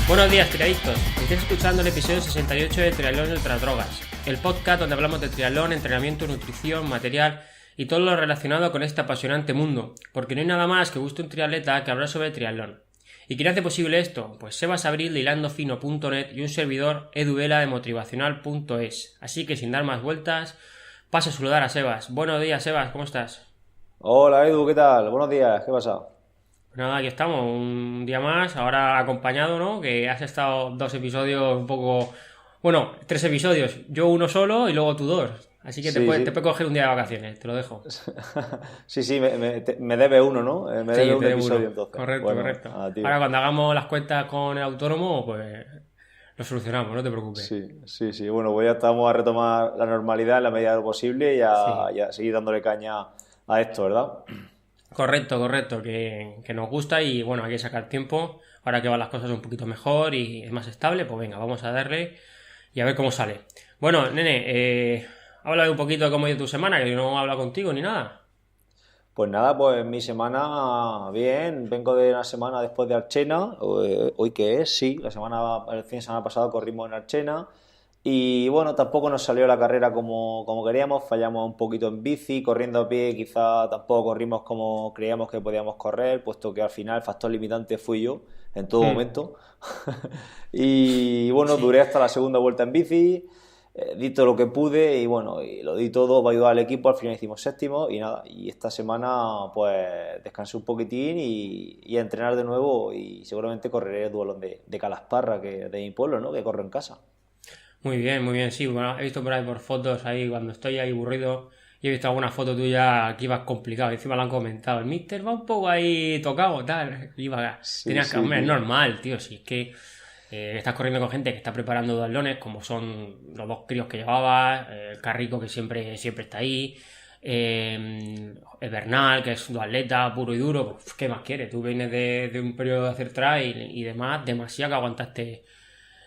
Buenos días, triadictos. Estáis escuchando el episodio 68 de Triatlón Ultra Drogas, el podcast donde hablamos de triatlón, entrenamiento, nutrición, material y todo lo relacionado con este apasionante mundo, porque no hay nada más que guste un triatleta que hablar sobre triatlón. ¿Y quién hace posible esto? Pues Sebas Abril de hilandofino.net y un servidor Eduela de motivacional.es. Así que sin dar más vueltas, paso a saludar a Sebas. Buenos días, Sebas, ¿cómo estás? Hola Edu, ¿qué tal? Buenos días, ¿qué pasa? Pues nada, aquí estamos, un día más, ahora acompañado, ¿no? Que has estado 2 episodios un poco... Bueno, 3 episodios, yo uno solo y luego tú dos. Así que te Sí, puedes, te sí. puedes coger un día de vacaciones, te lo dejo. Sí, me debe uno, ¿no? Me Sí, debe te un debo uno. episodio entonces. Correcto, Bueno, correcto. tío. Ahora cuando hagamos las cuentas con el autónomo, pues lo solucionamos, no te preocupes. Sí. Bueno, pues ya estamos a retomar la normalidad en la medida de lo posible y Sí, a seguir dándole caña a esto, ¿verdad? correcto, que nos gusta y bueno, hay que sacar tiempo. Ahora que van las cosas un poquito mejor y es más estable, pues venga, vamos a darle y a ver cómo sale. Bueno, nene, habla un poquito de cómo ha ido tu semana, que yo no he hablado contigo ni nada. Pues nada, pues mi semana bien, vengo de una semana después de Archena, hoy que es, sí, el fin de semana pasado corrimos en Archena y bueno, tampoco nos salió la carrera como queríamos, fallamos un poquito en bici, corriendo a pie quizá tampoco corrimos como creíamos que podíamos correr, puesto que al final el factor limitante fui yo en todo Hmm, momento. Y bueno, sí, duré hasta la segunda vuelta en bici, di todo lo que pude y bueno, y lo di todo para ayudar al equipo, al final hicimos séptimo y nada, y esta semana pues descansé un poquitín y a entrenar de nuevo y seguramente correré el duelón de Calasparra, que de mi pueblo, ¿no? Que corro en casa. muy bien, sí. Bueno, he visto por ahí por fotos ahí cuando estoy ahí aburrido y he visto alguna foto tuya que ibas complicado. Encima lo han comentado. El Mister va un poco ahí tocado, tal. Sí, Tenías que, sí, hombre, es tío. normal, tío. Si es que estás corriendo con gente que está preparando duatlones, como son los dos críos que llevabas, el Carrico que siempre está ahí, el Bernal, que es un atleta puro y duro. Pues, ¿qué más quieres? Tú vienes de un periodo de hacer trail y demás, demasiado que aguantaste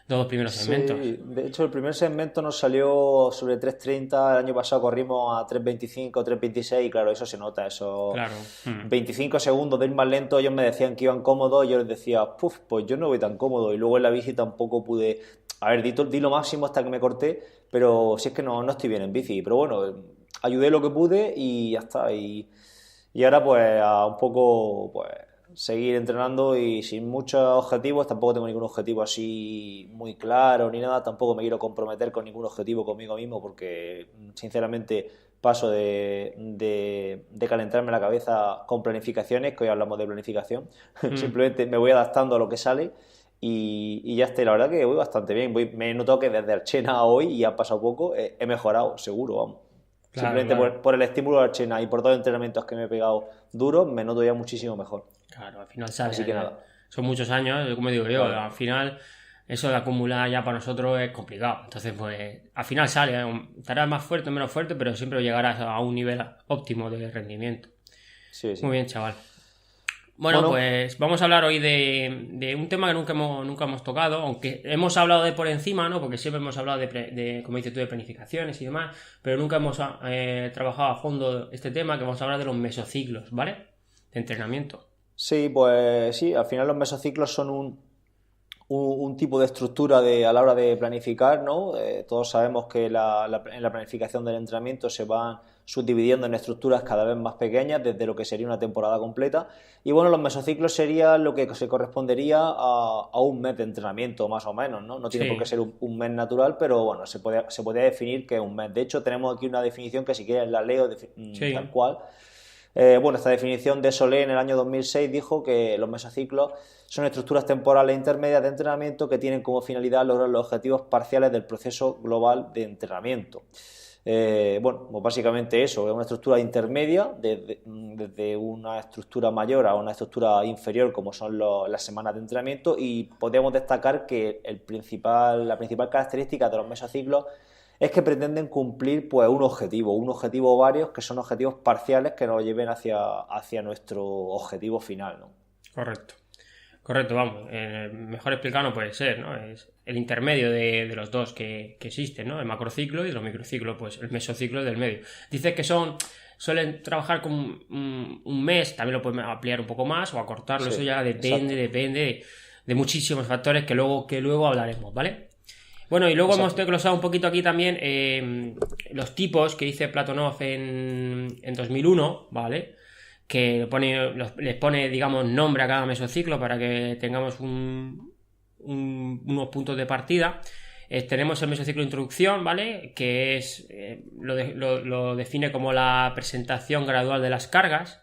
los dos primeros segmentos. Sí, de hecho el primer segmento nos salió sobre 3:30, el año pasado corrimos a 3:25, 3:26 y claro, eso se nota, esos Claro. 25 segundos de ir más lento, ellos me decían que iban cómodos y yo les decía, puf, pues yo no voy tan cómodo y luego en la bici tampoco pude, a ver, di lo máximo hasta que me corté, pero si es que no estoy bien en bici, pero bueno, ayudé lo que pude y ya está, y ahora pues a un poco pues seguir entrenando y sin muchos objetivos, tampoco tengo ningún objetivo así muy claro ni nada, tampoco me quiero comprometer con ningún objetivo conmigo mismo porque sinceramente paso de calentarme la cabeza con planificaciones, que hoy hablamos de planificación, Mm. simplemente me voy adaptando a lo que sale y ya está, la verdad que voy bastante bien, me he notado que desde Archena a hoy, y ha pasado poco, he mejorado, seguro, vamos. Claro, Simplemente claro. por el estímulo de Archena y por todos los entrenamientos que me he pegado duros, me noto ya muchísimo mejor. Claro, al final sale. Así que nada, Son muchos años, como digo yo, claro. al final eso de acumular ya para nosotros es complicado. Entonces, pues, al final sale, estarás más fuerte o menos fuerte, pero siempre llegarás a un nivel óptimo de rendimiento. Sí, Muy sí. bien, chaval. Bueno, Bueno, pues vamos a hablar hoy de un tema que nunca hemos tocado, aunque hemos hablado de por encima, ¿no? Porque siempre hemos hablado como dices tú, de planificaciones y demás, pero nunca hemos trabajado a fondo este tema, que vamos a hablar de los mesociclos, ¿vale? De entrenamiento. sí, pues sí, al final los mesociclos son un tipo de estructura a la hora de planificar, ¿no? Todos sabemos que en la planificación del entrenamiento se van subdividiendo en estructuras cada vez más pequeñas desde lo que sería una temporada completa. Y bueno, los mesociclos serían lo que se correspondería a un mes de entrenamiento, más o menos, ¿no? No tiene por qué Sí, ser un mes natural, pero bueno, se puede definir que es un mes. De hecho, tenemos aquí una definición que si quieres la leo tal sí. cual. Bueno, esta definición de Solé en el año 2006 dijo que los mesociclos son estructuras temporales intermedias de entrenamiento que tienen como finalidad lograr los objetivos parciales del proceso global de entrenamiento. Bueno, pues básicamente eso, es una estructura intermedia desde una estructura mayor a una estructura inferior como son las semanas de entrenamiento y podemos destacar que la principal característica de los mesociclos es que pretenden cumplir pues un objetivo o varios, que son objetivos parciales que nos lleven hacia nuestro objetivo final, ¿no? Correcto. Correcto, vamos. Mejor explicado no puede ser, ¿no? Es el intermedio de los dos que existen, ¿no? El macrociclo y los microciclos, pues el mesociclo del medio. Dice que suelen trabajar con un mes, también lo pueden ampliar un poco más o acortarlo, Sí, eso ya depende, exacto. depende. de muchísimos factores que luego hablaremos, ¿vale? Bueno, y luego hemos desglosado un poquito aquí también los tipos que dice Platonov en 2001, ¿vale? Que les pone, digamos, nombre a cada mesociclo para que tengamos unos puntos de partida. Tenemos el mesociclo de introducción, ¿vale? Que es lo define como la presentación gradual de las cargas.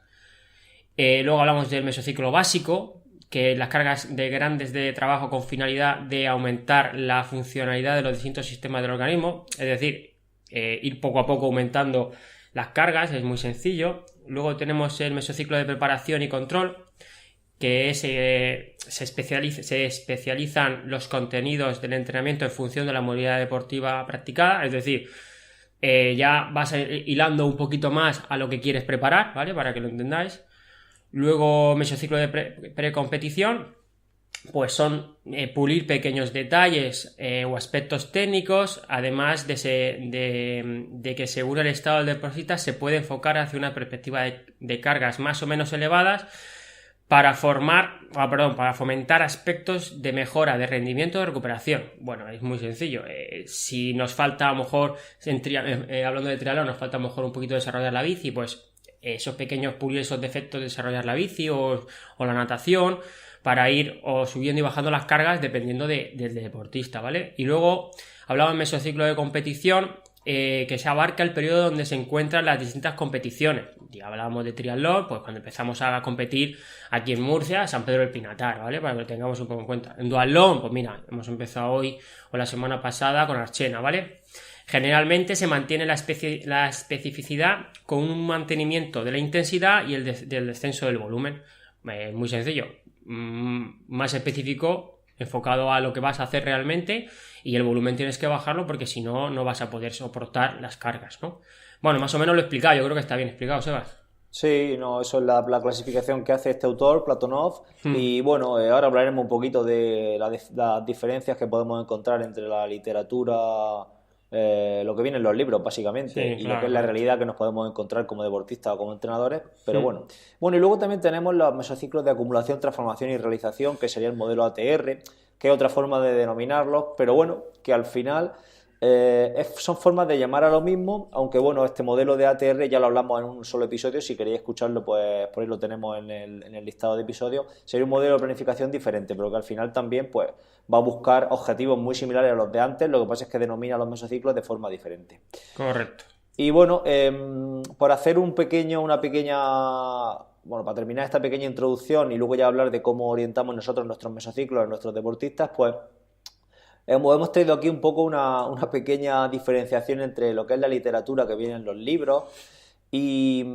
Luego hablamos del mesociclo básico, que las cargas de grandes de trabajo con finalidad de aumentar la funcionalidad de los distintos sistemas del organismo, es decir, ir poco a poco aumentando las cargas, es muy sencillo. Luego tenemos el mesociclo de preparación y control, que se especializan los contenidos del entrenamiento en función de la modalidad deportiva practicada, es decir, ya vas hilando un poquito más a lo que quieres preparar, ¿vale? Para que lo entendáis. Luego, mesociclo de precompetición, pues son pulir pequeños detalles o aspectos técnicos, además de que según el estado del deportista se puede enfocar hacia una perspectiva de cargas más o menos elevadas para fomentar aspectos de mejora de rendimiento de recuperación. Bueno, es muy sencillo. Si nos falta a lo mejor, hablando de triatlón, nos falta a lo mejor un poquito desarrollar la bici, pues esos pequeños pulir esos defectos de desarrollar la bici o la natación, para ir o subiendo y bajando las cargas dependiendo del deportista, ¿vale? Y luego hablaba en mesociclo de competición, que se abarca el periodo donde se encuentran las distintas competiciones. Ya hablábamos de triatlón, pues cuando empezamos a competir aquí en Murcia, San Pedro del Pinatar, ¿vale? Para que lo tengamos un poco en cuenta. En duatlón, pues mira, hemos empezado hoy o la semana pasada con Archena, ¿vale? Generalmente se mantiene la especificidad con un mantenimiento de la intensidad y del descenso del volumen. Muy sencillo. Más específico, enfocado a lo que vas a hacer realmente, y el volumen tienes que bajarlo porque si no, no vas a poder soportar las cargas, ¿no? Bueno, más o menos lo he explicado, yo creo que está bien explicado, Sebas. Sí, no, eso es la clasificación que hace este autor, Platonov, y bueno, ahora hablaremos un poquito de las diferencias que podemos encontrar entre la literatura, lo que viene en los libros, básicamente, Sí, y claro, lo que es la claro. realidad que nos podemos encontrar como deportistas o como entrenadores, pero bueno. Bueno, y luego también tenemos los mesociclos de acumulación, transformación y realización, que sería el modelo ATR, que es otra forma de denominarlos, pero bueno, que al final son formas de llamar a lo mismo, aunque bueno, este modelo de ATR ya lo hablamos en un solo episodio. Si queréis escucharlo, pues por ahí lo tenemos en el listado de episodios. Sería un modelo de planificación diferente, pero que al final también pues va a buscar objetivos muy similares a los de antes. Lo que pasa es que denomina los mesociclos de forma diferente. Correcto. Y bueno, por hacer una pequeña, bueno, para terminar esta pequeña introducción y luego ya hablar de cómo orientamos nosotros nuestros mesociclos a nuestros deportistas, pues hemos traído aquí un poco una pequeña diferenciación entre lo que es la literatura que viene en los libros y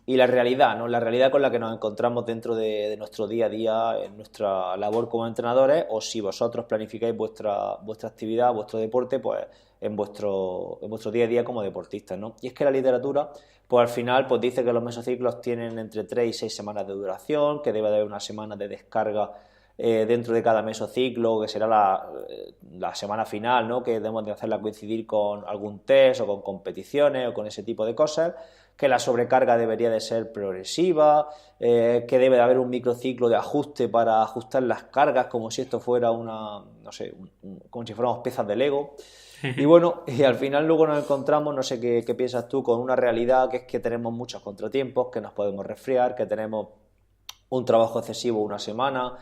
la realidad, ¿no? La realidad con la que nos encontramos dentro de nuestro día a día, en nuestra labor como entrenadores, o si vosotros planificáis vuestra actividad, vuestro deporte, pues en vuestro día a día como deportistas, ¿no? Y es que la literatura, pues al final, pues dice que los mesociclos tienen entre 3 y 6 semanas de duración, que debe de haber una semana de descarga dentro de cada mesociclo, que será la semana final, ¿no? Que debemos de hacerla coincidir con algún test o con competiciones o con ese tipo de cosas, que la sobrecarga debería de ser progresiva, que debe de haber un microciclo de ajuste para ajustar las cargas, como si esto fuera como si fuéramos piezas de Lego. Y bueno, y al final luego nos encontramos, no sé qué piensas tú, con una realidad que es que tenemos muchos contratiempos, que nos podemos resfriar, que tenemos un trabajo excesivo una semana,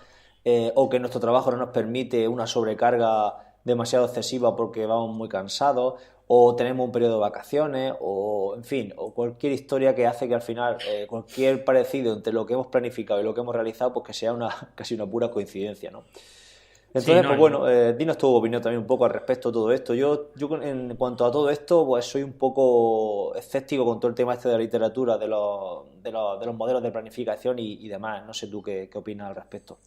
o que nuestro trabajo no nos permite una sobrecarga demasiado excesiva porque vamos muy cansados, o tenemos un periodo de vacaciones, o en fin, o cualquier historia que hace que al final cualquier parecido entre lo que hemos planificado y lo que hemos realizado, pues que sea casi una pura coincidencia, ¿no? Entonces, Sí, no, pues bueno, dinos tu opinión también un poco al respecto de todo esto. Yo en cuanto a todo esto, pues soy un poco escéptico con todo el tema este de la literatura, de los modelos de planificación y demás. No sé tú qué opinas al respecto.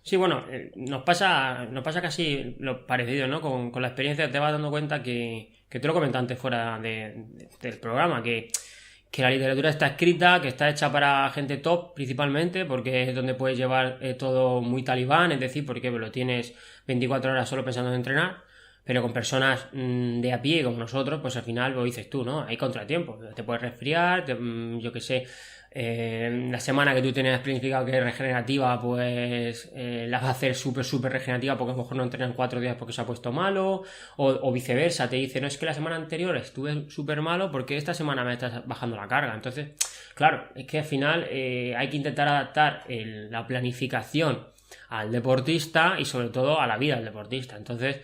Sí, bueno, nos pasa casi lo parecido, ¿no? Con la experiencia te vas dando cuenta que te lo comenté antes fuera del programa, que la literatura está escrita, que está hecha para gente top principalmente, porque es donde puedes llevar todo muy talibán, es decir, porque lo tienes 24 horas solo pensando en entrenar, pero con personas de a pie como nosotros, pues al final lo dices tú, ¿no? Hay contratiempos, te puedes resfriar, yo qué sé, La semana que tú tenías planificado que es regenerativa, pues la vas a hacer súper regenerativa porque a lo mejor no entrenan 4 días porque se ha puesto malo, o viceversa, te dice, no, es que la semana anterior estuve súper malo porque esta semana me estás bajando la carga. Entonces, claro, es que al final hay que intentar adaptar la planificación al deportista y sobre todo a la vida del deportista. Entonces,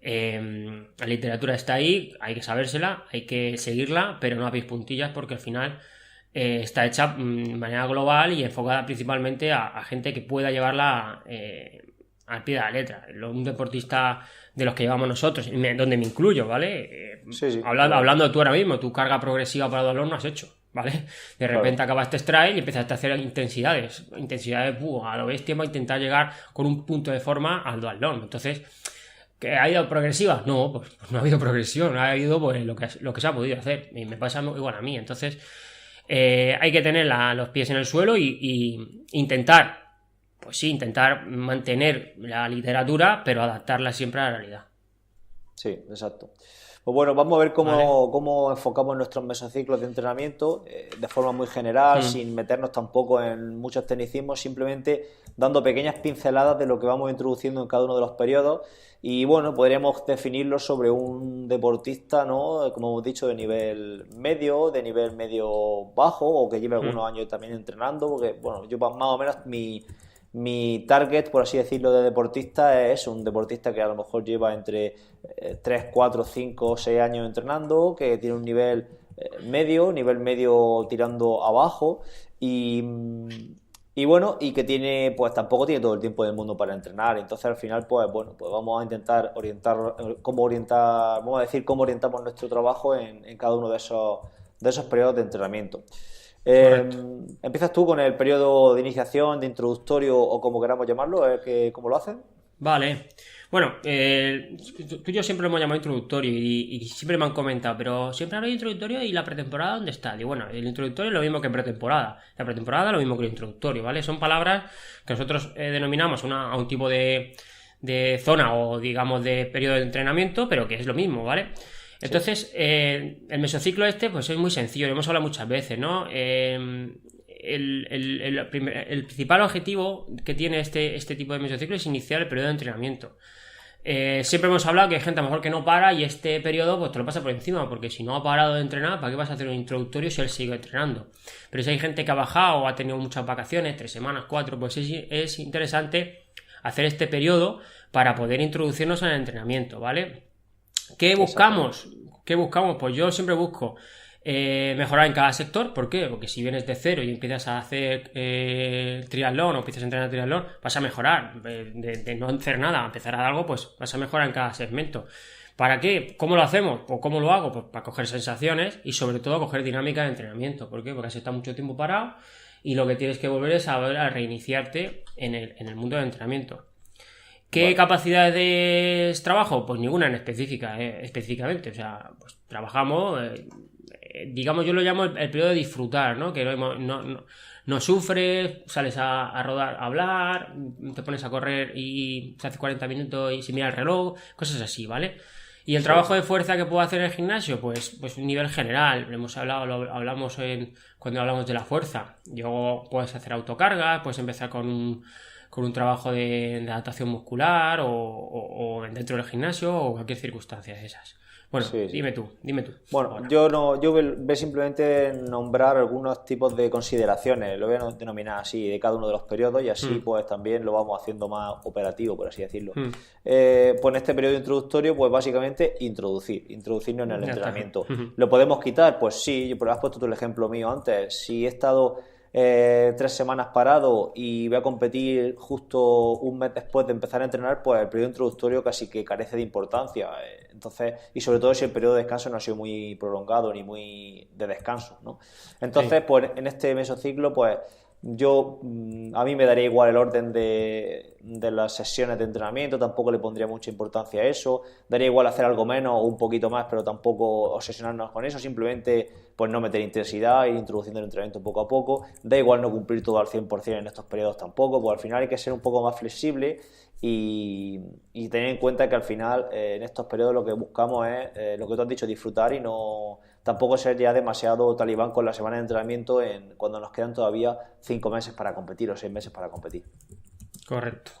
la literatura está ahí, hay que sabérsela, hay que seguirla, pero no a pies puntillas porque al final está hecha de manera global y enfocada principalmente a gente que pueda llevarla al pie de la letra. Un deportista de los que llevamos nosotros, donde me incluyo, ¿vale? Sí. Hablando tú ahora mismo, tu carga progresiva para duatlón no has hecho, ¿vale? De repente acabaste trail y empezaste a hacer intensidades, a lo bestia, para intentar llegar con un punto de forma al duatlón. Entonces, ¿que ha ido progresiva? No, pues no ha habido progresión, ha habido pues lo que se ha podido hacer, y me pasa igual a mí. Entonces, hay que tener los pies en el suelo y intentar mantener la literatura, pero adaptarla siempre a la realidad. Sí, exacto. Pues bueno, vamos a ver cómo enfocamos nuestros mesociclos de entrenamiento de forma muy general, sin meternos tampoco en muchos tecnicismos, simplemente dando pequeñas pinceladas de lo que vamos introduciendo en cada uno de los periodos. Y bueno, podríamos definirlo sobre un deportista, ¿no? Como hemos dicho, de nivel medio bajo, o que lleve algunos años también entrenando, porque bueno, yo más o menos mi target, por así decirlo, de deportista es un deportista que a lo mejor lleva entre 3, 4, 5, 6 años entrenando, que tiene un nivel medio tirando abajo y bueno, y que tiene, pues tampoco tiene todo el tiempo del mundo para entrenar. Entonces al final, pues bueno, pues vamos a intentar cómo orientamos nuestro trabajo en cada uno de esos periodos de entrenamiento. ¿Empiezas tú con el periodo de iniciación, de introductorio o como queramos llamarlo? ¿Cómo lo hacen? Vale. Bueno, tú y yo siempre lo hemos llamado introductorio y siempre me han comentado, pero siempre hablo de introductorio y la pretemporada, ¿dónde está? Y bueno, el introductorio es lo mismo que pretemporada, la pretemporada es lo mismo que el introductorio, ¿vale? Son palabras que nosotros denominamos a un tipo de zona o digamos de periodo de entrenamiento, pero que es lo mismo, ¿vale? Entonces, el mesociclo pues es muy sencillo, lo hemos hablado muchas veces, ¿no? El principal objetivo que tiene este tipo de mesociclo es iniciar el periodo de entrenamiento. Siempre hemos hablado que hay gente a lo mejor que no para y este periodo pues te lo pasa por encima, porque si no ha parado de entrenar, ¿para qué vas a hacer un introductorio si él sigue entrenando? Pero si hay gente que ha bajado o ha tenido muchas vacaciones, 3 semanas, 4, pues es interesante hacer este periodo para poder introducirnos en el entrenamiento, ¿vale? ¿Qué buscamos? Pues yo siempre busco mejorar en cada sector. ¿Por qué? Porque si vienes de cero y empiezas a hacer triatlón o empiezas a entrenar triatlón, vas a mejorar. De no hacer nada, a empezar a dar algo, pues vas a mejorar en cada segmento. ¿Para qué? ¿Cómo lo hacemos? ¿O cómo lo hago? Pues para coger sensaciones y sobre todo coger dinámica de entrenamiento. ¿Por qué? Porque has estado mucho tiempo parado y lo que tienes que volver es a reiniciarte en el mundo del entrenamiento. ¿Qué capacidades trabajo? Pues ninguna en específicamente. O sea, pues trabajamos, digamos, yo lo llamo el periodo de disfrutar, ¿no? Que no sufres, sales a rodar, a hablar, te pones a correr y te haces 40 minutos y se mira el reloj, cosas así, ¿vale? Y el trabajo de fuerza que puedo hacer en el gimnasio, pues un nivel general. Hablamos cuando hablamos de la fuerza. Luego puedes hacer autocargas, puedes empezar con un trabajo de adaptación muscular o dentro del gimnasio o cualquier circunstancia de esas. Bueno, sí. Dime tú. Bueno, yo voy simplemente nombrar algunos tipos de consideraciones, lo voy a denominar así, de cada uno de los periodos y así pues también lo vamos haciendo más operativo, por así decirlo. Pues en este periodo introductorio, pues básicamente introducirnos en el entrenamiento. ¿Lo podemos quitar? Pues sí, has puesto tú el ejemplo mío antes. Si he estado 3 semanas parado y voy a competir justo un mes después de empezar a entrenar, pues el periodo introductorio casi que carece de importancia. Entonces, y sobre todo si el periodo de descanso no ha sido muy prolongado ni muy de descanso, ¿no? Entonces, pues en este mesociclo, pues a mí me daría igual el orden de las sesiones de entrenamiento, tampoco le pondría mucha importancia a eso, daría igual hacer algo menos o un poquito más, pero tampoco obsesionarnos con eso, simplemente pues no meter intensidad, ir introduciendo el entrenamiento poco a poco, da igual no cumplir todo al 100% en estos periodos tampoco, pues al final hay que ser un poco más flexible y tener en cuenta que al final en estos periodos lo que buscamos es lo que tú has dicho, disfrutar y no tampoco ser ya demasiado talibán con la semana de entrenamiento cuando nos quedan todavía 5 meses para competir o 6 meses para competir. Correcto.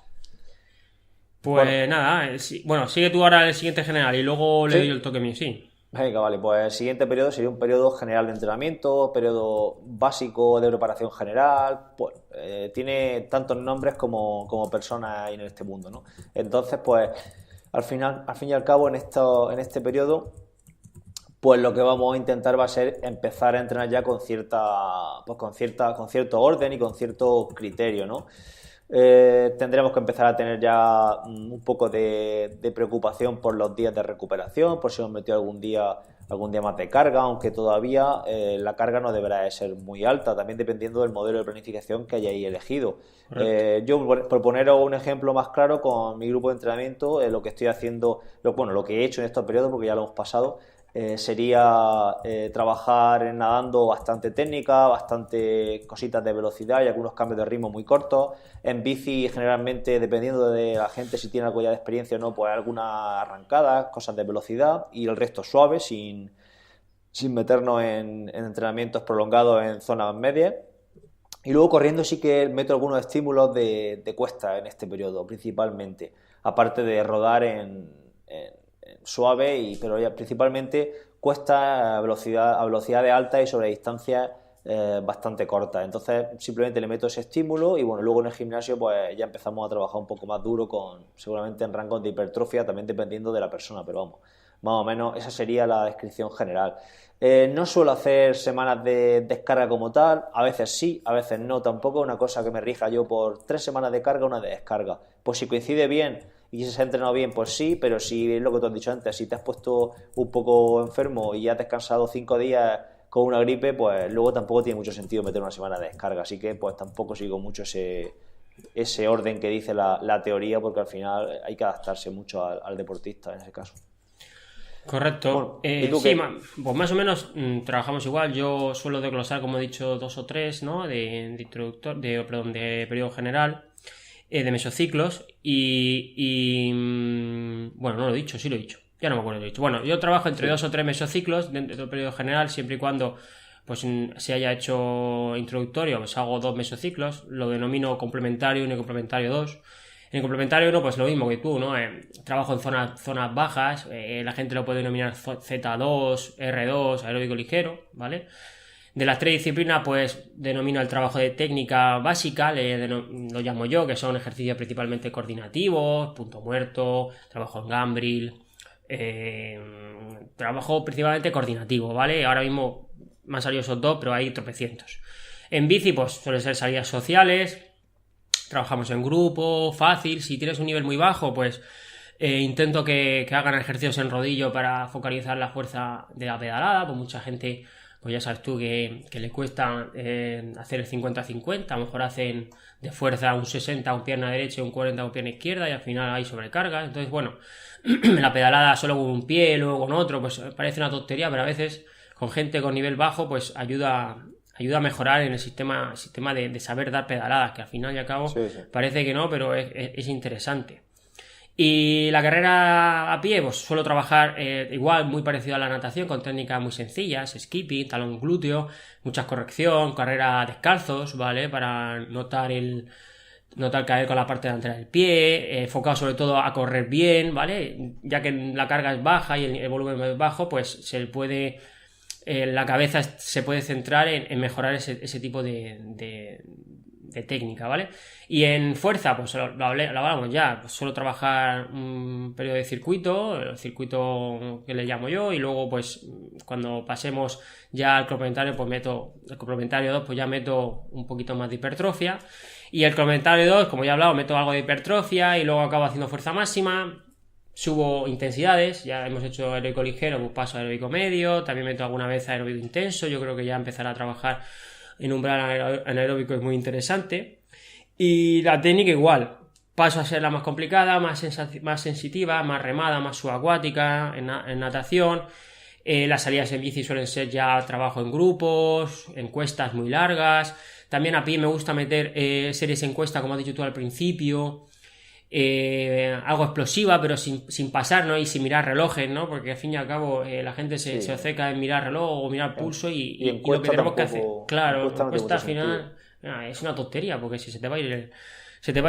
Pues nada, bueno, sigue tú ahora el siguiente general y luego le doy el toque mío, sí. Venga, vale, pues el siguiente periodo sería un periodo general de entrenamiento, periodo básico de preparación general, pues tiene tantos nombres como personas en este mundo, ¿no? Entonces, pues al fin y al cabo en este periodo, pues lo que vamos a intentar va a ser empezar a entrenar ya con cierto orden y con cierto criterio, ¿no? Tendremos que empezar a tener ya un poco de preocupación por los días de recuperación, por si hemos metido algún día más de carga, aunque todavía la carga no deberá de ser muy alta, también dependiendo del modelo de planificación que hayáis elegido. Yo, por poneros un ejemplo más claro, con mi grupo de entrenamiento, lo que estoy haciendo, lo que he hecho en estos periodos, porque ya lo hemos pasado, sería trabajar nadando bastante técnica, bastante cositas de velocidad y algunos cambios de ritmo muy cortos. En bici, generalmente, dependiendo de la gente si tiene algo ya de experiencia o no, pues algunas arrancadas, cosas de velocidad y el resto suave, sin meternos en entrenamientos prolongados en zonas medias. Y luego corriendo sí que meto algunos estímulos de cuesta en este periodo, principalmente, aparte de rodar en suave, pero ya principalmente cuesta a velocidades altas y sobre distancias bastante cortas. Entonces simplemente le meto ese estímulo y bueno, luego en el gimnasio pues ya empezamos a trabajar un poco más duro, seguramente en rangos de hipertrofia, también dependiendo de la persona, pero vamos, más o menos esa sería la descripción general. No suelo hacer semanas de descarga como tal, a veces sí, a veces no, tampoco es una cosa que me rija yo por 3 semanas de carga, una de descarga. Pues si coincide bien y si se ha entrenado bien, pues sí, pero si es lo que tú has dicho antes, si te has puesto un poco enfermo y ya te has descansado 5 días con una gripe, pues luego tampoco tiene mucho sentido meter una semana de descarga, así que pues tampoco sigo mucho ese orden que dice la teoría, porque al final hay que adaptarse mucho al deportista en ese caso. Correcto. Bueno, ¿y tú sí, qué? pues más o menos trabajamos igual. Yo suelo desglosar, como he dicho, 2 o 3, ¿no? de periodo general, de mesociclos bueno, no lo he dicho, sí lo he dicho. Ya no me acuerdo lo he dicho. Bueno, yo trabajo entre 2 o 3 mesociclos dentro del periodo general, siempre y cuando pues se haya hecho introductorio, pues hago 2 mesociclos, lo denomino complementario 1 y complementario 2. En el complementario 1, pues lo mismo que tú, ¿no? Trabajo en zonas bajas, la gente lo puede denominar Z2, R2, aeróbico ligero, ¿vale? De las 3 disciplinas, pues denomino el trabajo de técnica básica, lo llamo yo, que son ejercicios principalmente coordinativos, punto muerto, trabajo en gambril, trabajo principalmente coordinativo, ¿vale? Ahora mismo me han salido esos 2, pero hay tropecientos. En bici, pues suelen ser salidas sociales, trabajamos en grupo, fácil. Si tienes un nivel muy bajo, pues intento que hagan ejercicios en rodillo para focalizar la fuerza de la pedalada, pues mucha gente, pues ya sabes tú que le cuesta hacer el 50-50, a lo mejor hacen de fuerza un 60 un pierna derecha y un 40 un pierna izquierda y al final hay sobrecarga. Entonces, bueno, la pedalada solo con un pie, luego con otro, pues parece una tontería, pero a veces con gente con nivel bajo, pues ayuda a mejorar en el sistema de saber dar pedaladas, que al final y al cabo sí. Parece que no, pero es interesante. Y la carrera a pie, pues suelo trabajar igual, muy parecido a la natación, con técnicas muy sencillas, skipping, talón glúteo, mucha corrección, carrera descalzos, ¿vale? Para notar caer con la parte delantera del pie, enfocado sobre todo a correr bien, ¿vale? Ya que la carga es baja y el volumen es bajo, pues se puede... la cabeza se puede centrar en mejorar ese tipo de técnica, ¿vale? Y en fuerza, pues lo hablamos ya, pues suelo trabajar un periodo de circuito, el circuito que le llamo yo, y luego pues cuando pasemos ya al complementario, pues meto el complementario 2, pues ya meto un poquito más de hipertrofia, y el complementario 2, como ya he hablado, meto algo de hipertrofia y luego acabo haciendo fuerza máxima. Subo intensidades, ya hemos hecho aeróbico ligero, pues paso a aeróbico medio, también meto alguna vez aeróbico intenso. Yo creo que ya empezar a trabajar en umbral anaeróbico es muy interesante. Y la técnica igual, paso a ser la más complicada, más sensitiva, más remada, más subacuática en natación. Las salidas en bici suelen ser ya trabajo en grupos, en cuestas muy largas. También a pie me gusta meter series en cuesta, como has dicho tú al principio. algo explosiva, pero sin pasar, ¿no? Y sin mirar relojes, ¿no? Porque al fin y al cabo la gente se obceca en mirar reloj o mirar pulso y lo que tenemos que hacer. Claro, encuesta al final es una tontería, porque si se te va a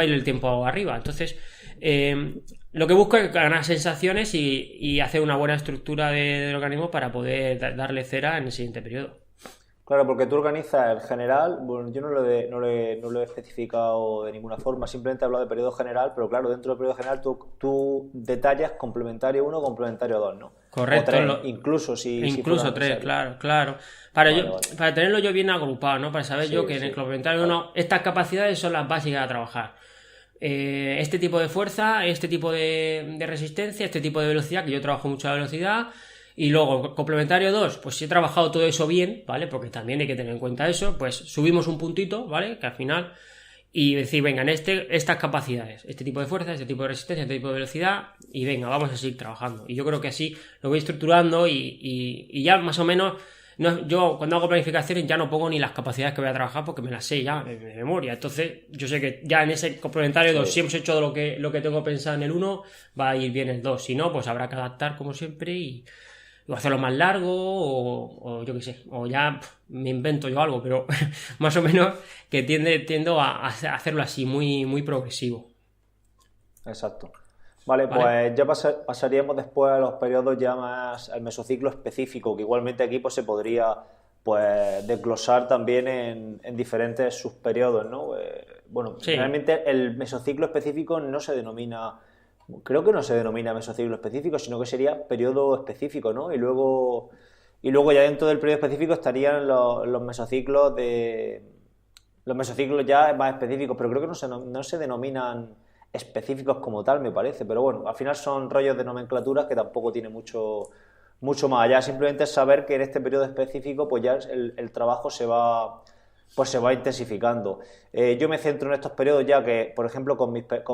ir el tiempo arriba. Entonces, lo que busco es ganar sensaciones y hacer una buena estructura del organismo para poder darle cera en el siguiente periodo. Claro, porque tú organizas el general, bueno, yo no lo he especificado de ninguna forma, simplemente he hablado de periodo general, pero claro, dentro del periodo general tú detallas complementario 1, complementario 2, ¿no? Correcto. O 3, incluso incluso 3, claro. Para tenerlo yo bien agrupado, ¿no? Para saber yo que en el complementario 1 estas capacidades son las básicas a trabajar. Este tipo de fuerza, este tipo de resistencia, este tipo de velocidad, que yo trabajo mucho la velocidad. Y luego, complementario 2, pues si he trabajado todo eso bien, ¿vale? Porque también hay que tener en cuenta eso, pues subimos un puntito, ¿vale? Que al final, y decir, venga, estas capacidades, este tipo de fuerza, este tipo de resistencia, este tipo de velocidad, y venga, vamos a seguir trabajando. Y yo creo que así lo voy estructurando y ya más o menos, yo cuando hago planificaciones ya no pongo ni las capacidades que voy a trabajar porque me las sé ya de memoria. Entonces, yo sé que ya en ese complementario 2, si hemos hecho lo que tengo pensado en el 1, va a ir bien el 2. Si no, pues habrá que adaptar como siempre o hacerlo más largo o yo qué sé, o ya me invento yo algo, pero más o menos que tiendo a hacerlo así, muy, muy progresivo. Exacto. Vale, pues ya pasaríamos después a los periodos ya más al mesociclo específico, que igualmente aquí pues se podría pues desglosar también en diferentes subperiodos, ¿no? Bueno, Sí. realmente el mesociclo específico no se denomina... Creo que no se denomina mesociclo específico, sino que sería periodo específico, ¿no? Y luego ya dentro del periodo específico estarían los mesociclos ya más específicos, pero creo que no se denominan específicos como tal, me parece. Pero bueno, al final son rollos de nomenclaturas que tampoco tiene mucho más allá. Simplemente es saber que en este periodo específico pues ya el trabajo se va intensificando. Yo me centro en estos periodos ya que, por ejemplo, con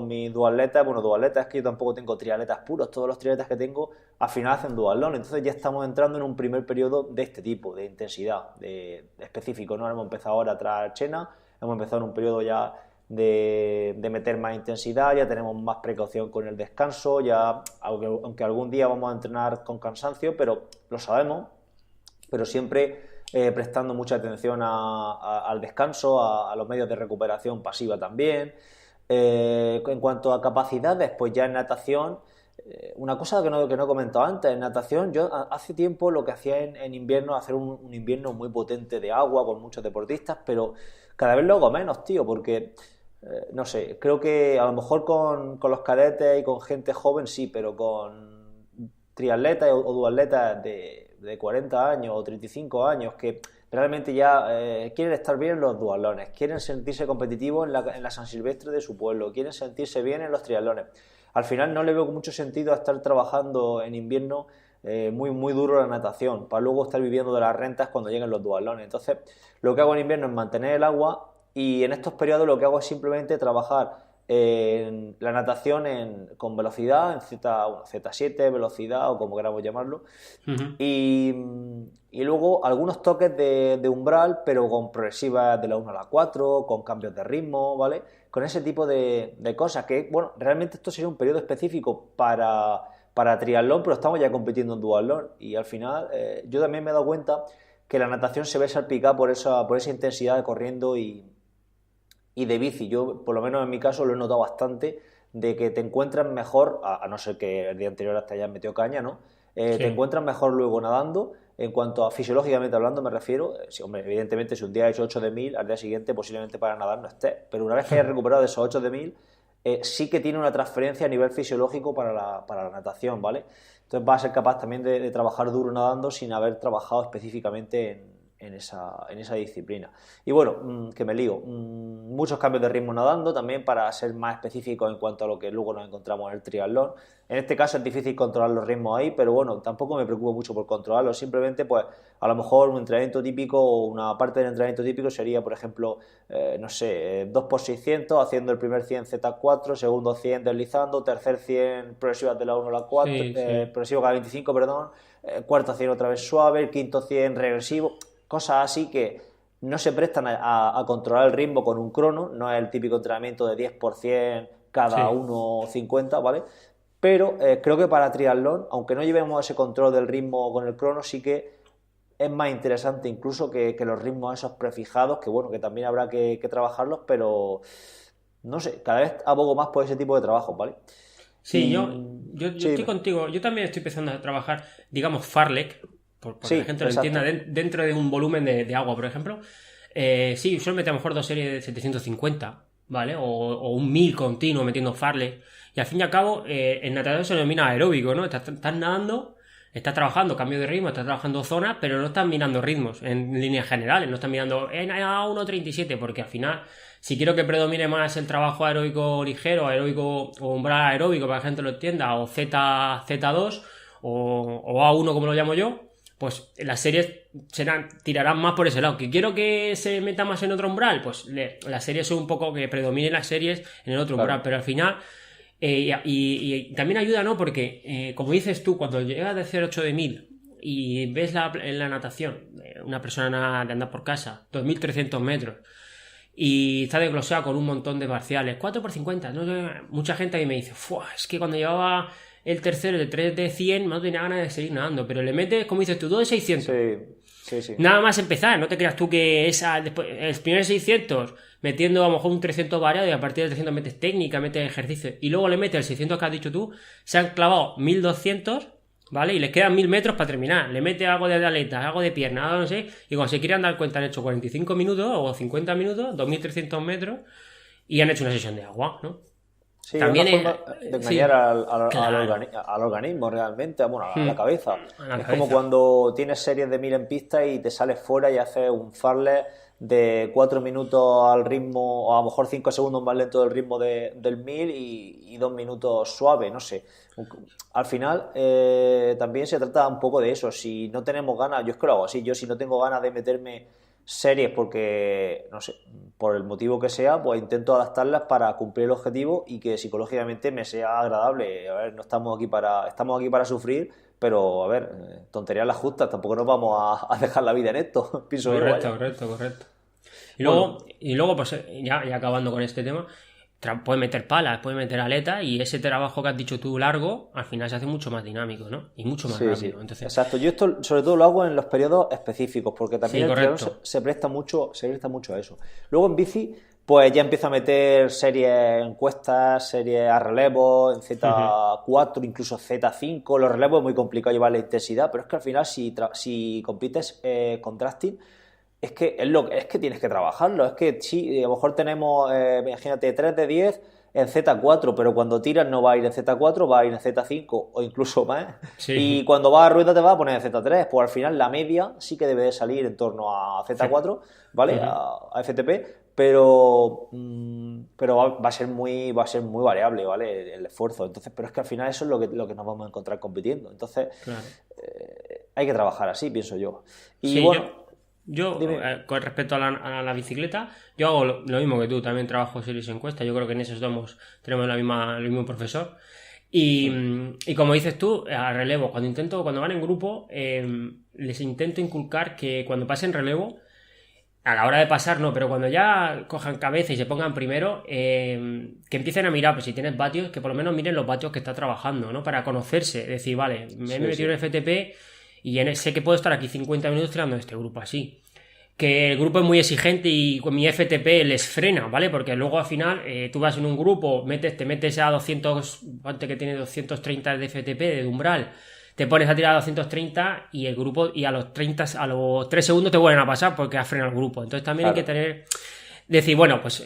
mis duatletas, es que yo tampoco tengo triatletas puros, todos los triatletas que tengo al final hacen duatlón, entonces ya estamos entrando en un primer periodo de este tipo, de intensidad, de específico, ¿no? Hemos empezado ahora tras Chena, hemos empezado en un periodo ya de meter más intensidad, ya tenemos más precaución con el descanso, ya aunque algún día vamos a entrenar con cansancio, pero lo sabemos, pero siempre prestando mucha atención al descanso, a los medios de recuperación pasiva también. En cuanto a capacidades, pues ya en natación, una cosa que no he comentado antes, en natación yo hace tiempo lo que hacía en invierno, hacer un invierno muy potente de agua con muchos deportistas, pero cada vez lo hago menos, tío, porque no sé, creo que a lo mejor con los cadetes y con gente joven sí, pero con triatletas o duatletas de 40 años o 35 años que realmente ya quieren estar bien en los duatlones, quieren sentirse competitivos en la San Silvestre de su pueblo, quieren sentirse bien en los triatlones. Al final no le veo mucho sentido a estar trabajando en invierno muy, muy duro la natación, para luego estar viviendo de las rentas cuando lleguen los duatlones. Entonces, lo que hago en invierno es mantener el agua y en estos periodos lo que hago es simplemente trabajar en la natación con velocidad, en Z7, velocidad o como queramos llamarlo, y luego algunos toques de umbral, pero con progresivas de la 1 a la 4, con cambios de ritmo, ¿vale? Con ese tipo de cosas, que bueno, realmente esto sería un periodo específico para triatlón, pero estamos ya compitiendo en duatlón, y al final yo también me he dado cuenta que la natación se ve salpicada por esa intensidad de corriendo y de bici. Yo, por lo menos en mi caso, lo he notado bastante, de que te encuentras mejor, a no ser que el día anterior hasta hayas metido caña, ¿no? Sí. Te encuentras mejor luego nadando, en cuanto a fisiológicamente hablando me refiero. Sí, hombre, evidentemente si un día has hecho 8 de 1000, al día siguiente posiblemente para nadar no estés, pero una vez que hayas recuperado de esos 8 de 1000, sí que tiene una transferencia a nivel fisiológico para la natación, ¿vale? Entonces vas a ser capaz también de trabajar duro nadando sin haber trabajado específicamente en esa disciplina. Y bueno, que me lío, muchos cambios de ritmo nadando también para ser más específicos en cuanto a lo que luego nos encontramos en el triatlón. En este caso es difícil controlar los ritmos ahí, pero bueno, tampoco me preocupo mucho por controlarlos, simplemente pues a lo mejor un entrenamiento típico o una parte del entrenamiento típico sería, por ejemplo, no sé, 2x600 haciendo el primer 100 Z4, segundo 100 deslizando, tercer 100 progresivas de la 1 a la 4, Sí. progresivo cada 25, perdón, cuarto 100 otra vez suave, el quinto 100 regresivo, cosas así que no se prestan a controlar el ritmo con un crono, no es el típico entrenamiento de 10%, cada Sí. 1,50, ¿vale? Pero creo que para triatlón, aunque no llevemos ese control del ritmo con el crono, sí que es más interesante incluso que los ritmos esos prefijados, que bueno, que también habrá que trabajarlos, pero no sé, cada vez abogo más por ese tipo de trabajos, ¿vale? Sí, Y yo sí, estoy dime. contigo. Yo también estoy empezando a trabajar, digamos, Farlek, porque la Sí, gente lo entienda, exacto. dentro de un volumen de agua, por ejemplo. Sí, suelo meter a lo mejor dos series de 750, ¿vale? O un 1000 continuo metiendo Farlek. Y al fin y al cabo, en natación se denomina aeróbico, ¿no? Estás nadando, estás trabajando cambio de ritmo, estás trabajando zonas, pero no estás mirando ritmos en líneas generales. No estás mirando a 1,37, porque al final, si quiero que predomine más el trabajo aeróbico ligero, aeróbico o umbral aeróbico, para que la gente lo entienda, o Z2 o A1 como lo llamo yo, pues las series tirarán más por ese lado. ¿Que quiero que se meta más en otro umbral? Pues las series son un poco que predominen las series en el otro umbral, Claro. pero al final y también ayuda, ¿no? Porque, como dices tú, cuando llegas de hacer 8 de 1000 y ves en la natación una persona de andar por casa, 2300 metros, y está desglosado con un montón de parciales, 4 por 50, ¿no? Mucha gente ahí me dice, es que cuando llevaba el tercero de 3 de 100 no tenía ganas de seguir nadando, pero le metes, como dices tú, 2 de 600. Sí, sí, sí. Nada más empezar, no te creas tú que después, el primer 600 metiendo a lo mejor un 300 variado y a partir del 300 metes técnica, metes ejercicio y luego le metes el 600 que has dicho tú, se han clavado 1200, ¿vale? Y les quedan 1000 metros para terminar. Le metes algo de aleta, algo de pierna, algo no sé, y cuando se quieran dar cuenta han hecho 45 minutos o 50 minutos, 2300 metros y han hecho una sesión de agua, ¿no? Sí, es una También es. forma de engañar Sí, al claro. al organismo realmente, bueno, a la cabeza. A la Es como cabeza. cuando tienes series de 1000 en pista y te sales fuera y haces un farle de 4 minutos al ritmo, o a lo mejor 5 segundos más lento del ritmo del 1000 y 2 minutos suave, no sé. Al final también se trata un poco de eso. Si no tenemos ganas, yo es que lo hago así, yo si no tengo ganas de meterme series porque, no sé, por el motivo que sea, pues intento adaptarlas para cumplir el objetivo y que psicológicamente me sea agradable. A ver, no estamos aquí para sufrir, pero a ver, tonterías las justas, tampoco nos vamos a dejar la vida en esto, pienso yo, Correcto, vaya. correcto, correcto. Bueno, Y luego pues ya acabando con este tema, puedes meter palas, puedes meter aletas y ese trabajo que has dicho tú largo, al final se hace mucho más dinámico, ¿no? Y mucho más sí, rápido. sí, Entonces, exacto. Yo esto sobre todo lo hago en los periodos específicos, porque también sí, el triatlón correcto. se presta mucho a eso. Luego en bici, pues ya empiezo a meter series encuestas, series a relevo, en Z4, incluso Z5. Los relevos es muy complicado llevar la intensidad, pero es que al final si compites con drafting, es que tienes que trabajarlo. Es que sí, a lo mejor tenemos, imagínate, 3 de 10 en Z4, pero cuando tiras no va a ir en Z4, va a ir en Z5 o incluso más. Y Sí, cuando va a rueda te va a poner en Z3. Pues al final la media sí que debe de salir en torno a Z4, ¿vale? Ujú. A FTP, pero va a ser muy variable, ¿vale? El esfuerzo. Entonces, pero es que al final eso es lo que nos vamos a encontrar compitiendo. Entonces, Claro. hay que trabajar así, pienso yo. Y Sí, bueno, dime. con respecto a la bicicleta, yo hago lo mismo que tú, también trabajo series encuestas, yo creo que en esos tenemos el mismo profesor. Y como dices tú, a relevo, cuando van en grupo, les intento inculcar que cuando pasen relevo, a la hora de pasar no, pero cuando ya cojan cabeza y se pongan primero, que empiecen a mirar, pues si tienes vatios, que por lo menos miren los vatios que está trabajando, ¿no? Para conocerse, decir, vale, me he Sí, metido en sí. FTP y sé que puedo estar aquí 50 minutos tirando este grupo así. Que el grupo es muy exigente y con mi FTP les frena, ¿vale? Porque luego al final tú vas en un grupo, te metes a 200, ponte que tiene 230 de FTP de umbral, te pones a tirar a 230 y el grupo, y a los 3 segundos te vuelven a pasar porque has frenado el grupo. Entonces también hay que Claro. decir, bueno, pues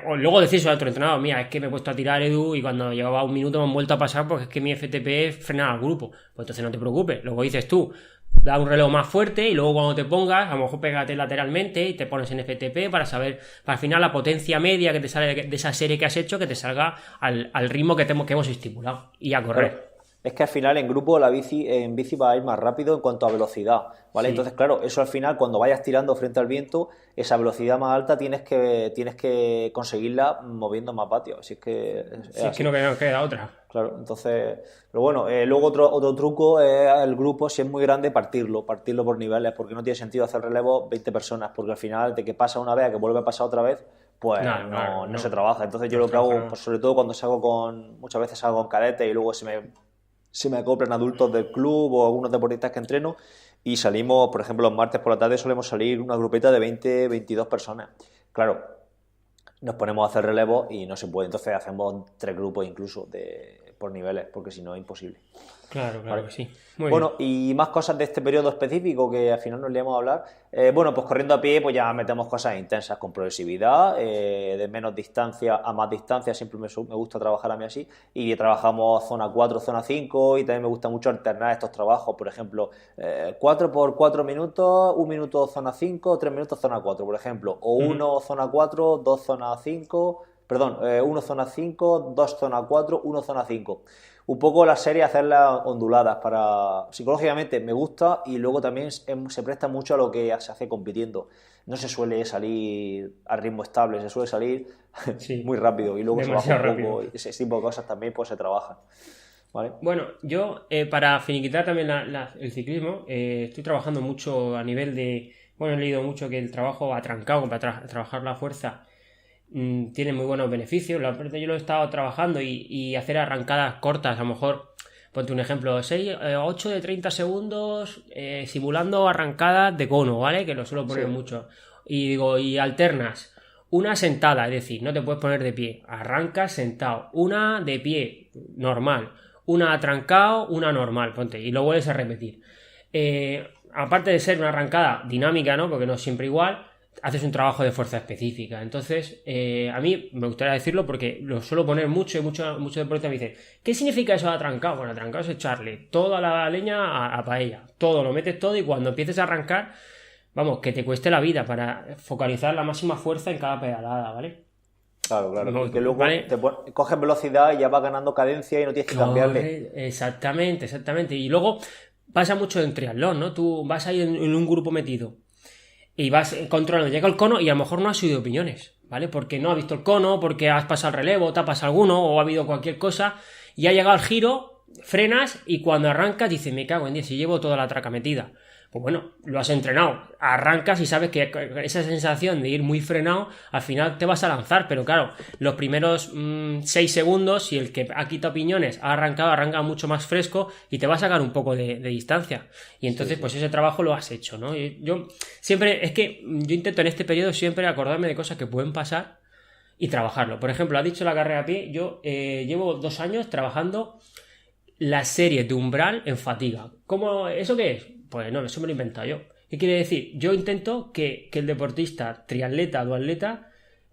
o luego decís a otro entrenador, mira, es que me he puesto a tirar Edu y cuando llevaba un minuto me han vuelto a pasar porque es que mi FTP frena al grupo. Pues entonces no te preocupes, luego dices tú, da un reloj más fuerte y luego cuando te pongas, a lo mejor pégate lateralmente y te pones en FTP para saber, para al final la potencia media que te sale de esa serie que has hecho, que te salga al ritmo que hemos estipulado y a Claro. correr. Es que al final en grupo en bici va a ir más rápido en cuanto a velocidad, ¿vale? Entonces, Sí, claro, eso al final cuando vayas tirando frente al viento, esa velocidad más alta tienes que conseguirla moviendo más vatios. Así es que es sí, es que así. no queda otra. Claro, entonces, pero bueno, luego otro truco es el grupo, si es muy grande, partirlo por niveles, porque no tiene sentido hacer relevo 20 personas, porque al final de que pasa una vez a que vuelve a pasar otra vez, pues No, claro, no no. se trabaja. Entonces yo No lo que hago, trabaja, pues, sobre todo cuando muchas veces salgo con cadetes y luego se me acoplan adultos del club o algunos deportistas que entreno y salimos, por ejemplo, los martes por la tarde solemos salir una grupeta de 20, 22 personas. Claro, nos ponemos a hacer relevos y no se puede. Entonces hacemos 3 grupos incluso por niveles, porque si no es imposible. claro ¿Vale? que sí. Muy bien. Bueno, y más cosas de este periodo específico que al final nos le a hablar. Bueno, pues corriendo a pie, pues ya metemos cosas intensas con progresividad, de menos distancia a más distancia, siempre me gusta trabajar a mí así. Y trabajamos zona 4, zona 5, y también me gusta mucho alternar estos trabajos, por ejemplo, 4 por 4 minutos, 1 minuto zona 5, 3 minutos zona 4, por ejemplo, o 1 zona 4, 2 zona 5, perdón, 1 zona 5, 2 zona 4, 1 zona 5. Un poco la serie hacerlas onduladas psicológicamente me gusta y luego también se presta mucho a lo que se hace compitiendo. No se suele salir a ritmo estable, se suele salir Sí, muy rápido y luego se baja demasiado un poco rápido. y ese tipo de cosas también pues se trabajan. ¿Vale? Bueno, yo para finiquitar también el ciclismo, estoy trabajando mucho a nivel de... Bueno, he leído mucho que el trabajo atrancado para trabajar la fuerza tiene muy buenos beneficios. La verdad, yo lo he estado trabajando y hacer arrancadas cortas, a lo mejor, ponte un ejemplo, 8 de 30 segundos simulando arrancadas de cono, ¿vale? Que lo suelo poner Sí. mucho. Y digo, y alternas. Una sentada, es decir, no te puedes poner de pie. Arrancas sentado. Una de pie, normal. Una atrancado, una normal, ponte. Y lo vuelves a repetir. Aparte de ser una arrancada dinámica, ¿no? Porque no es siempre igual, haces un trabajo de fuerza específica. Entonces, a mí me gustaría decirlo porque lo suelo poner mucho y muchos deportistas me dicen, ¿qué significa eso de atrancado? Bueno, atrancado es echarle toda la leña a paella. Todo, lo metes todo y cuando empieces a arrancar, vamos, que te cueste la vida para focalizar la máxima fuerza en cada pedalada, ¿vale? Claro, claro. Y que luego ¿Vale? coges velocidad y ya vas ganando cadencia y no tienes que cambiarle. Exactamente. Y luego pasa mucho en triatlón, ¿no? Tú vas ahí en un grupo metido y vas controlando, llega el cono y a lo mejor no has subido opiniones, ¿vale? Porque no has visto el cono, porque has pasado el relevo, tapas alguno o ha habido cualquier cosa y ha llegado el giro, frenas y cuando arrancas dices, me cago en 10, si llevo toda la traca metida. Pues bueno, lo has entrenado, arrancas y sabes que esa sensación de ir muy frenado, al final te vas a lanzar, pero claro, los primeros 6 segundos, si el que ha quitado piñones ha arrancado, arranca mucho más fresco y te va a sacar un poco de distancia. Y entonces, Sí. pues ese trabajo lo has hecho, ¿no? Yo siempre, es que yo intento en este periodo siempre acordarme de cosas que pueden pasar y trabajarlo. Por ejemplo, ha dicho la carrera a pie, yo llevo 2 años trabajando las series de umbral en fatiga. ¿Eso qué es? Pues no, eso me lo he inventado yo. ¿Qué quiere decir? Yo intento que el deportista, triatleta, duatleta,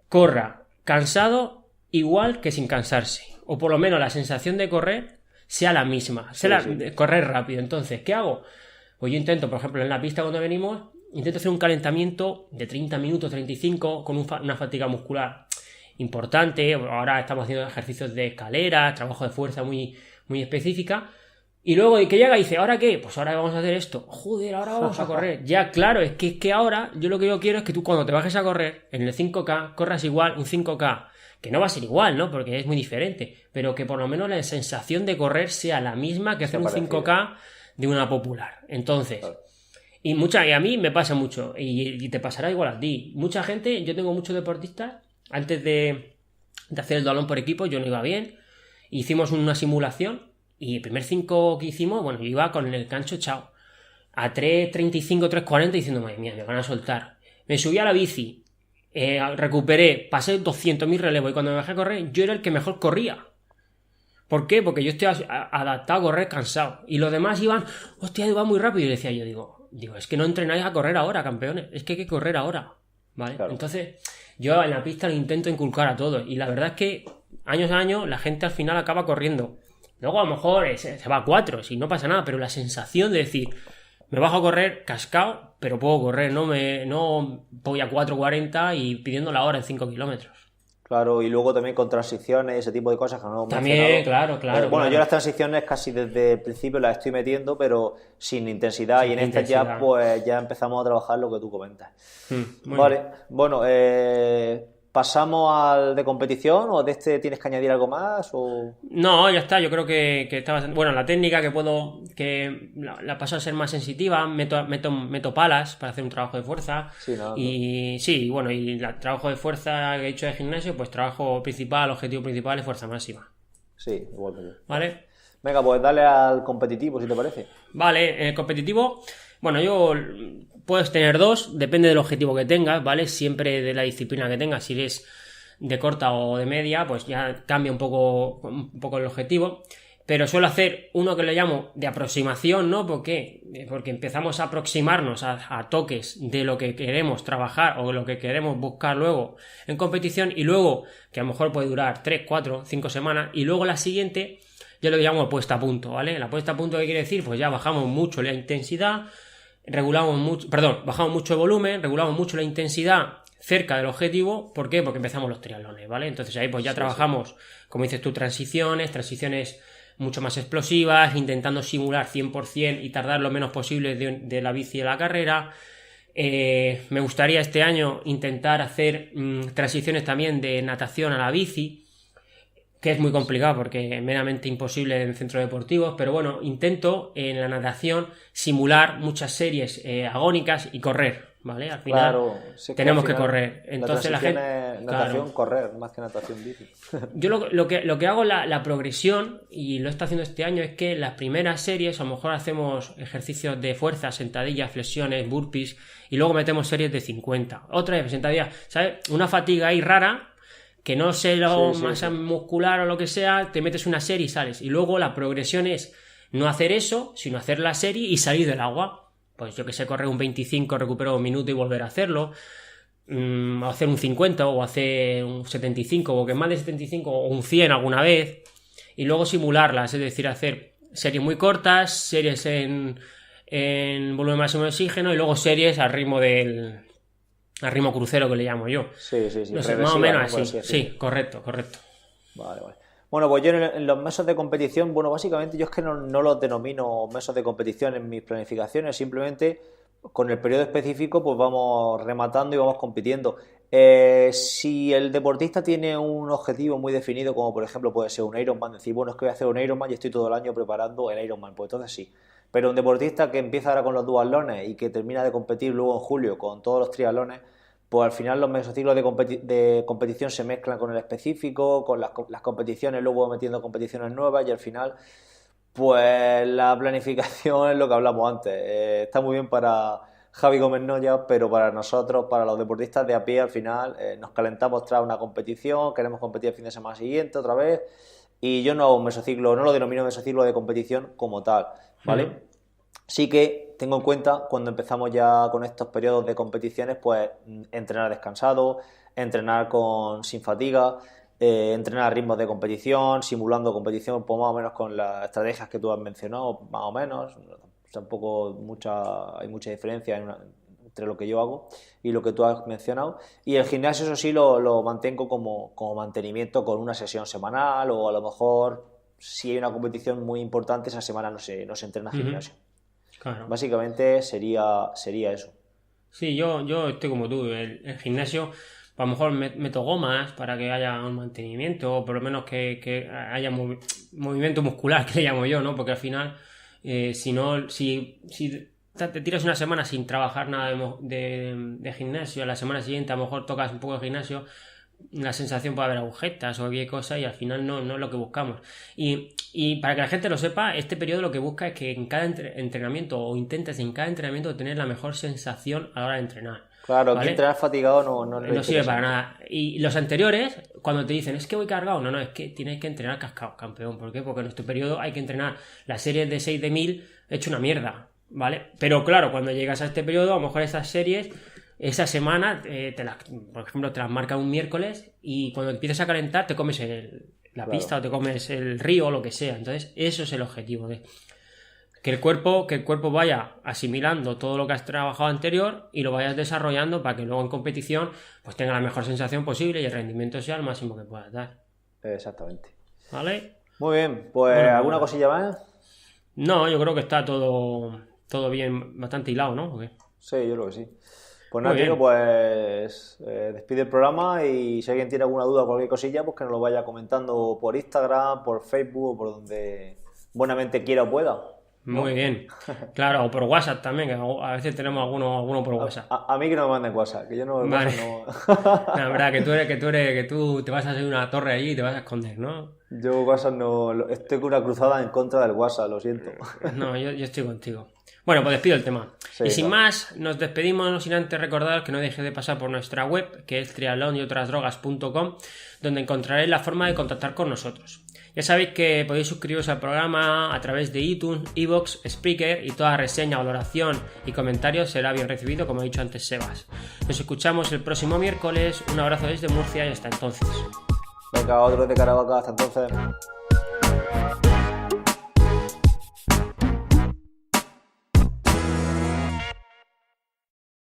corra cansado igual que sin cansarse. O por lo menos la sensación de correr sea la misma. Sí. De correr rápido. Entonces, ¿qué hago? Pues yo intento, por ejemplo, en la pista cuando venimos, intento hacer un calentamiento de 30 minutos, 35, con una fatiga muscular importante. Ahora estamos haciendo ejercicios de escalera, trabajo de fuerza muy específica. Y luego, ¿y que llega? Y dice, ¿ahora qué? Pues ahora vamos a hacer esto. Joder, ahora vamos a correr. Ya, claro, es que ahora yo lo que yo quiero es que tú cuando te bajes a correr en el 5K, corras igual un 5K. Que no va a ser igual, ¿no? Porque es muy diferente. Pero que por lo menos la sensación de correr sea la misma que hacer un 5K de una popular. Entonces, Claro. y a mí me pasa mucho. Y te pasará igual a ti. Mucha gente, yo tengo muchos deportistas, antes de hacer el duatlón por equipo, yo no iba bien. Hicimos una simulación. Y el primer 5 que hicimos, bueno, yo iba con el cancho echado. A 3.35, 3.40 diciendo, madre mía, me van a soltar. Me subí a la bici, recuperé, pasé 200.000 relevos y cuando me bajé a correr, yo era el que mejor corría. ¿Por qué? Porque yo estoy adaptado a correr cansado. Y los demás iban, hostia, iba muy rápido. Y decía digo, es que no entrenáis a correr ahora, campeones. Es que hay que correr ahora. ¿Vale? Claro. Entonces, yo en la pista lo intento inculcar a todos. Y la verdad es que, años a años, la gente al final acaba corriendo. Luego a lo mejor se va a 4, si no pasa nada, pero la sensación de decir, me bajo a correr cascado, pero puedo correr, no voy a 4.40 y pidiendo la hora en 5 kilómetros. Claro, y luego también con transiciones, ese tipo de cosas que no hemos También, mencionado. claro. Bueno, yo las transiciones casi desde el principio las estoy metiendo, pero sin intensidad, y en estas ya Intensidad. pues ya empezamos a trabajar lo que tú comentas. Muy Vale, bien. bueno, ¿Pasamos al de competición o de este tienes que añadir algo más? O... No, ya está, yo creo que está bastante... Bueno, la técnica que la paso a ser más sensitiva, meto palas para hacer un trabajo de fuerza. Sí, no, y sí, bueno, y el trabajo de fuerza que he hecho de gimnasio, pues trabajo principal, objetivo principal es fuerza máxima. Sí, igual que yo. ¿Vale? Venga, pues dale al competitivo, si te parece. Vale, competitivo, bueno, puedes tener dos, depende del objetivo que tengas, ¿vale? Siempre de la disciplina que tengas, si eres de corta o de media, pues ya cambia un poco el objetivo. Pero suelo hacer uno que le llamo de aproximación, ¿no? ¿Por qué? Porque empezamos a aproximarnos a toques de lo que queremos trabajar o lo que queremos buscar luego en competición, y luego, que a lo mejor puede durar 3, 4, 5 semanas, y luego la siguiente yo lo llamo puesta a punto, ¿vale? La puesta a punto, ¿qué quiere decir? Pues ya bajamos mucho la intensidad, bajamos mucho el volumen, regulamos mucho la intensidad cerca del objetivo. ¿Por qué? Porque empezamos los triatlones, ¿vale? Entonces ahí pues ya trabajamos, como dices tú, transiciones mucho más explosivas, intentando simular 100% y tardar lo menos posible de la bici a la carrera. Me gustaría este año intentar hacer transiciones también de natación a la bici, que es muy complicado porque es meramente imposible en centros deportivos, pero bueno, intento en la natación simular muchas series agónicas y correr, ¿vale? Al final Claro, sí, tenemos al final que correr. Entonces la gente... es natación, claro. correr, más que natación bici. Yo lo que hago, la progresión, y lo está haciendo este año, es que las primeras series a lo mejor hacemos ejercicios de fuerza, sentadillas, flexiones, burpees, y luego metemos series de 50. Otra vez sentadillas, ¿sabes? Una fatiga ahí rara, que no sé masa muscular o lo que sea, te metes una serie y sales. Y luego la progresión es no hacer eso, sino hacer la serie y salir del agua. Pues yo que sé, correr un 25, recupero un minuto y volver a hacerlo. O hacer un 50 o hacer un 75, o que más de 75, o un 100 alguna vez. Y luego simularlas, es decir, hacer series muy cortas, series en volumen máximo de oxígeno, y luego series al ritmo crucero, que le llamo yo. Sí. No sé, más o menos así. Sí, correcto. Vale. Bueno, pues yo en los meses de competición, bueno, básicamente yo es que no los denomino meses de competición en mis planificaciones, simplemente con el periodo específico pues vamos rematando y vamos compitiendo. Si el deportista tiene un objetivo muy definido, como por ejemplo puede ser un Ironman, decir, bueno, es que voy a hacer un Ironman y estoy todo el año preparando el Ironman, pues entonces sí. Pero un deportista que empieza ahora con los duatlones y que termina de competir luego en julio con todos los triatlones, pues al final los mesociclos de competición se mezclan con el específico, con las competiciones, luego metiendo competiciones nuevas, y al final, pues la planificación es lo que hablamos antes. Está muy bien para Javi Gómez Noya, pero para nosotros, para los deportistas de a pie, al final nos calentamos tras una competición, queremos competir el fin de semana siguiente otra vez, y yo no hago un mesociclo, no lo denomino mesociclo de competición como tal, ¿vale? Sí que tengo en cuenta, cuando empezamos ya con estos periodos de competiciones, pues entrenar descansado, entrenar sin fatiga, entrenar a ritmos de competición, simulando competición, pues más o menos con las estrategias que tú has mencionado, más o menos. Tampoco hay mucha diferencia entre lo que yo hago y lo que tú has mencionado. Y el gimnasio, eso sí, lo mantengo como mantenimiento, con una sesión semanal, o a lo mejor si hay una competición muy importante esa semana no se entrena gimnasio. Claro. Básicamente sería eso. Sí, yo estoy como tú. El gimnasio, a lo mejor meto gomas para que haya un mantenimiento, o por lo menos que haya movimiento muscular, que le llamo yo, ¿no? Porque al final, si te tiras una semana sin trabajar nada de gimnasio, a la semana siguiente a lo mejor tocas un poco de gimnasio, la sensación puede haber agujetas o cualquier cosa, y al final no es lo que buscamos. Y para que la gente lo sepa, este periodo lo que busca es que en cada entrenamiento, o intentes en cada entrenamiento, tener la mejor sensación a la hora de entrenar. Claro, ¿vale? Que entrenar fatigado no sirve para nada. Y los anteriores, cuando te dicen, es que voy cargado, no, es que tienes que entrenar cascado, campeón. ¿Por qué? Porque en este periodo hay que entrenar las series de 6 de 1000 hecho una mierda, ¿vale? Pero claro, cuando llegas a este periodo, a lo mejor esas series, esa semana, por ejemplo, te las marca un miércoles, y cuando empiezas a calentar te comes la pista, o te comes el río, o lo que sea. Entonces eso es el objetivo, que el cuerpo vaya asimilando todo lo que has trabajado anterior y lo vayas desarrollando, para que luego en competición pues tenga la mejor sensación posible y el rendimiento sea el máximo que puedas dar. Exactamente. ¿Vale? Muy bien, pues bueno, ¿alguna cosilla más? No, yo creo que está todo bien, bastante hilado, ¿no? ¿O qué? Sí, yo creo que sí. Pues nada, Muy tío, bien. pues despide el programa y si alguien tiene alguna duda o cualquier cosilla, pues que nos lo vaya comentando por Instagram, por Facebook o por donde buenamente quiera o pueda, ¿no? Muy bien. Claro, o por WhatsApp también, que a veces tenemos alguno por WhatsApp. A mí que no me manden WhatsApp, que yo no Vale. WhatsApp no. La verdad, que tú te vas a hacer una torre allí y te vas a esconder, ¿no? Yo WhatsApp no. Estoy con una cruzada en contra del WhatsApp, lo siento. No, yo estoy contigo. Bueno, pues despido el tema. Sí, Y sin claro. más, nos despedimos, no sin antes recordar que no dejéis de pasar por nuestra web, que es triatlonyotras.drogas.com, donde encontraréis la forma de contactar con nosotros. Ya sabéis que podéis suscribiros al programa a través de iTunes, iVoox, Spreaker y toda reseña, valoración y comentario será bien recibido, como ha dicho antes Sebas. Nos escuchamos el próximo miércoles. Un abrazo desde Murcia y hasta entonces. Venga, otro de Caravaca, hasta entonces.